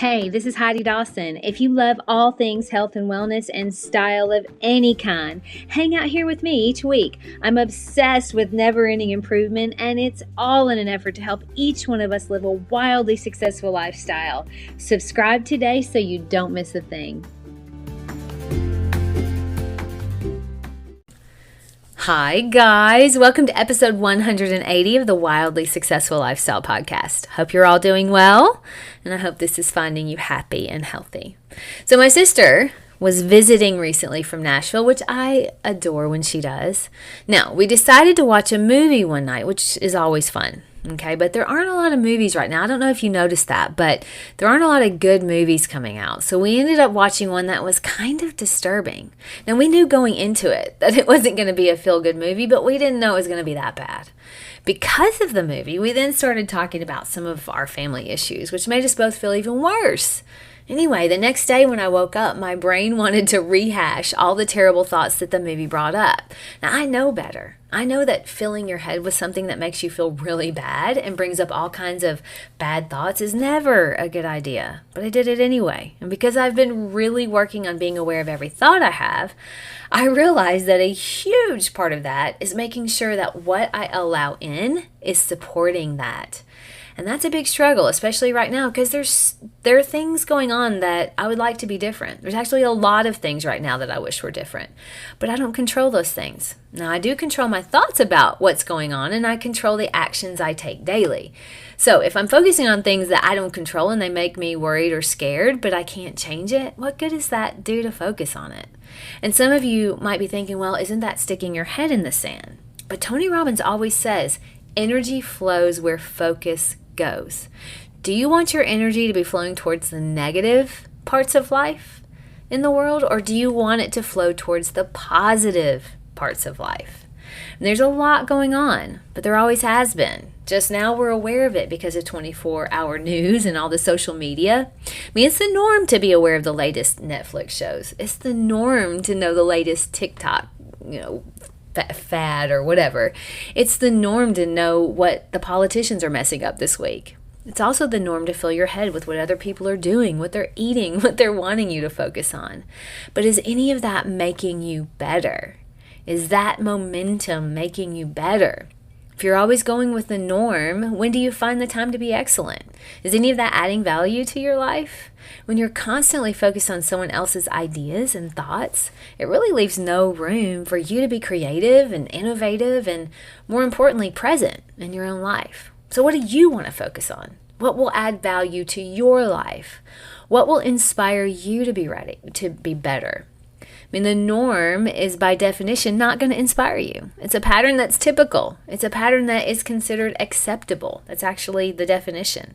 Hey, this is Heidi Dawson. If you love all things health and wellness and style of any kind, hang out here with me each week. I'm obsessed with never-ending improvement, and it's all in an effort to help each one of us live a wildly successful lifestyle. Subscribe today so you don't miss a thing. Hi guys, welcome to episode 180 of the Wildly Successful Lifestyle Podcast. Hope you're all doing well, and I hope this is finding you happy and healthy. So my sister was visiting recently from Nashville, which I adore when she does. Now, we decided to watch a movie one night, which is always fun. Okay, but there aren't a lot of movies right now. I don't know if you noticed that, but there aren't a lot of good movies coming out. So we ended up watching one that was kind of disturbing. Now, we knew going into it that it wasn't going to be a feel-good movie, but we didn't know it was going to be that bad. Because of the movie, we then started talking about some of our family issues, which made us both feel even worse. Anyway, the next day when I woke up, my brain wanted to rehash all the terrible thoughts that the movie brought up. Now, I know better. I know that filling your head with something that makes you feel really bad and brings up all kinds of bad thoughts is never a good idea. But I did it anyway. And because I've been really working on being aware of every thought I have, I realized that a huge part of that is making sure that what I allow in is supporting that. And that's a big struggle, especially right now, because there are things going on that I would like to be different. There's actually a lot of things right now that I wish were different, but I don't control those things. Now, I do control my thoughts about what's going on, and I control the actions I take daily. So if I'm focusing on things that I don't control and they make me worried or scared, but I can't change it, what good does that do to focus on it? And some of you might be thinking, well, isn't that sticking your head in the sand? But Tony Robbins always says, energy flows where focus goes. Do you want your energy to be flowing towards the negative parts of life in the world, or do you want it to flow towards the positive parts of life? And there's a lot going on, but there always has been. Just now we're aware of it because of 24-hour news and all the social media. I mean, it's the norm to be aware of the latest Netflix shows. It's the norm to know the latest TikTok, fad or whatever. It's the norm to know what the politicians are messing up this week. It's also the norm to fill your head with what other people are doing, what they're eating, what they're wanting you to focus on. But is any of that making you better? Is that momentum making you better? If you're always going with the norm, when do you find the time to be excellent? Is any of that adding value to your life? When you're constantly focused on someone else's ideas and thoughts, it really leaves no room for you to be creative and innovative and, more importantly, present in your own life. So what do you want to focus on? What will add value to your life? What will inspire you to be ready, to be better? I mean, the norm is by definition not going to inspire you. It's a pattern that's typical. It's a pattern that is considered acceptable. That's actually the definition.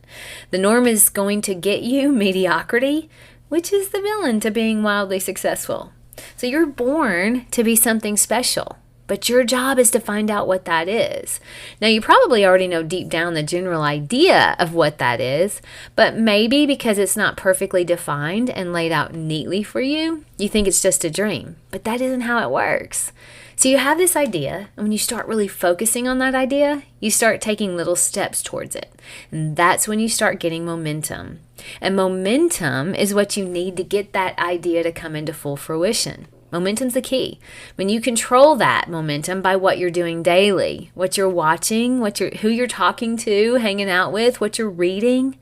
The norm is going to get you mediocrity, which is the villain to being wildly successful. So you're born to be something special, but your job is to find out what that is. Now, you probably already know deep down the general idea of what that is, but maybe because it's not perfectly defined and laid out neatly for you, you think it's just a dream. But that isn't how it works. So you have this idea, and when you start really focusing on that idea, you start taking little steps towards it. And that's when you start getting momentum. And momentum is what you need to get that idea to come into full fruition. Momentum's the key. When you control that momentum by what you're doing daily, what you're watching, who you're talking to, hanging out with, what you're reading,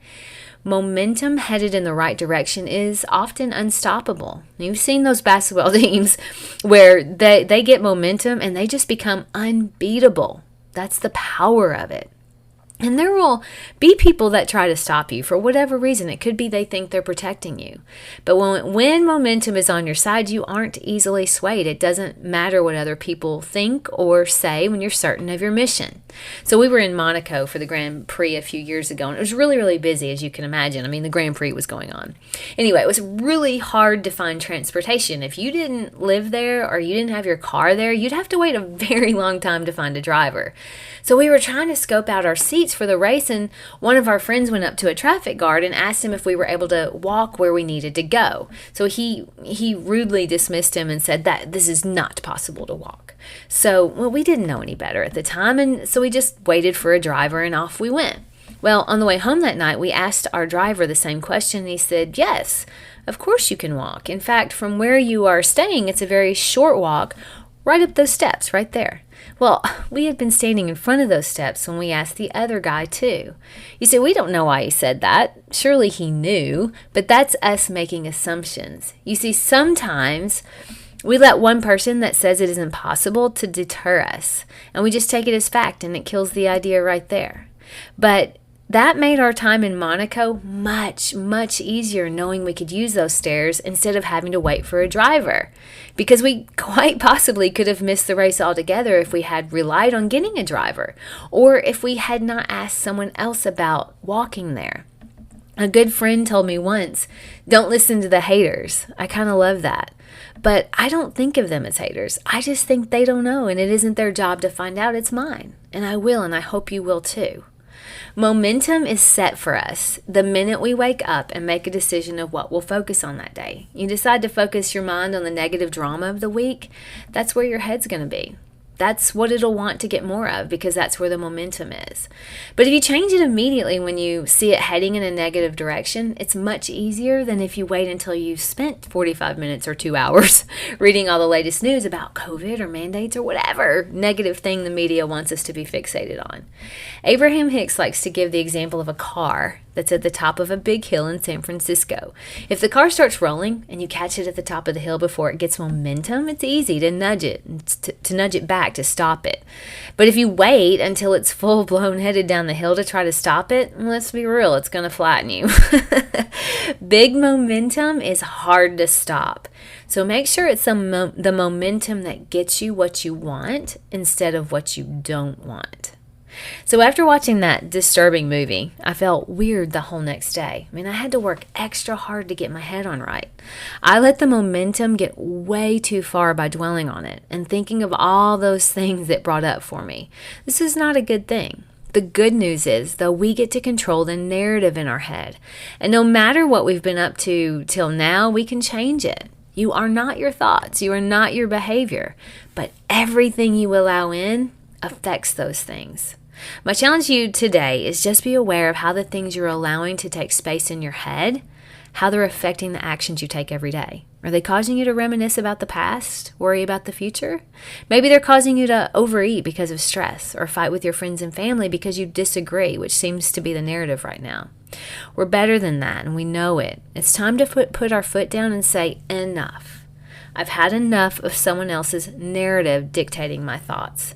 momentum headed in the right direction is often unstoppable. You've seen those basketball teams where they get momentum and they just become unbeatable. That's the power of it. And there will be people that try to stop you for whatever reason. It could be they think they're protecting you. But when momentum is on your side, you aren't easily swayed. It doesn't matter what other people think or say when you're certain of your mission. So we were in Monaco for the Grand Prix a few years ago, and it was really, really busy, as you can imagine. I mean, the Grand Prix was going on. Anyway, it was really hard to find transportation. If you didn't live there or you didn't have your car there, you'd have to wait a very long time to find a driver. So we were trying to scope out our seats for the race, and one of our friends went up to a traffic guard and asked him if we were able to walk where we needed to go. So he rudely dismissed him and said that this is not possible to walk. So, well, we didn't know any better at the time, and so we just waited for a driver and off we went. Well, on the way home that night, we asked our driver the same question, and he said, yes, of course you can walk. In fact, from where you are staying, it's a very short walk right up those steps right there. Well, we had been standing in front of those steps when we asked the other guy too. You see, we don't know why he said that. Surely he knew, but that's us making assumptions. You see, sometimes we let one person that says it is impossible to deter us, and we just take it as fact, and it kills the idea right there. But that made our time in Monaco much, much easier, knowing we could use those stairs instead of having to wait for a driver. Because we quite possibly could have missed the race altogether if we had relied on getting a driver, or if we had not asked someone else about walking there. A good friend told me once, don't listen to the haters. I kind of love that. But I don't think of them as haters. I just think they don't know, and it isn't their job to find out. It's mine. And I will, and I hope you will too. Momentum is set for us the minute we wake up and make a decision of what we'll focus on that day. You decide to focus your mind on the negative drama of the week, that's where your head's going to be. That's what it'll want to get more of, because that's where the momentum is. But if you change it immediately when you see it heading in a negative direction, it's much easier than if you wait until you've spent 45 minutes or 2 hours reading all the latest news about COVID or mandates or whatever negative thing the media wants us to be fixated on. Abraham Hicks likes to give the example of a car that's at the top of a big hill in San Francisco. If the car starts rolling and you catch it at the top of the hill before it gets momentum, it's easy to nudge it back to stop it. But if you wait until it's full-blown headed down the hill to try to stop it, let's be real, it's going to flatten you. Big momentum is hard to stop. So make sure it's the momentum that gets you what you want instead of what you don't want. So after watching that disturbing movie, I felt weird the whole next day. I had to work extra hard to get my head on right. I let the momentum get way too far by dwelling on it and thinking of all those things that brought up for me. This is not a good thing. The good news is, though, we get to control the narrative in our head. And no matter what we've been up to till now, we can change it. You are not your thoughts. You are not your behavior. But everything you allow in affects those things. My challenge to you today is just be aware of how the things you're allowing to take space in your head, how they're affecting the actions you take every day. Are they causing you to reminisce about the past, worry about the future? Maybe they're causing you to overeat because of stress, or fight with your friends and family because you disagree, which seems to be the narrative right now. We're better than that, and we know it. It's time to put our foot down and say, enough. I've had enough of someone else's narrative dictating my thoughts.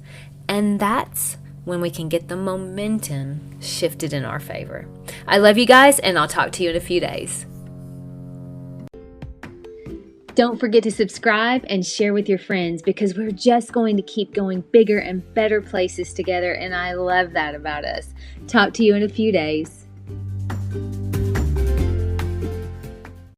And that's when we can get the momentum shifted in our favor. I love you guys, and I'll talk to you in a few days. Don't forget to subscribe and share with your friends, because we're just going to keep going bigger and better places together, and I love that about us. Talk to you in a few days.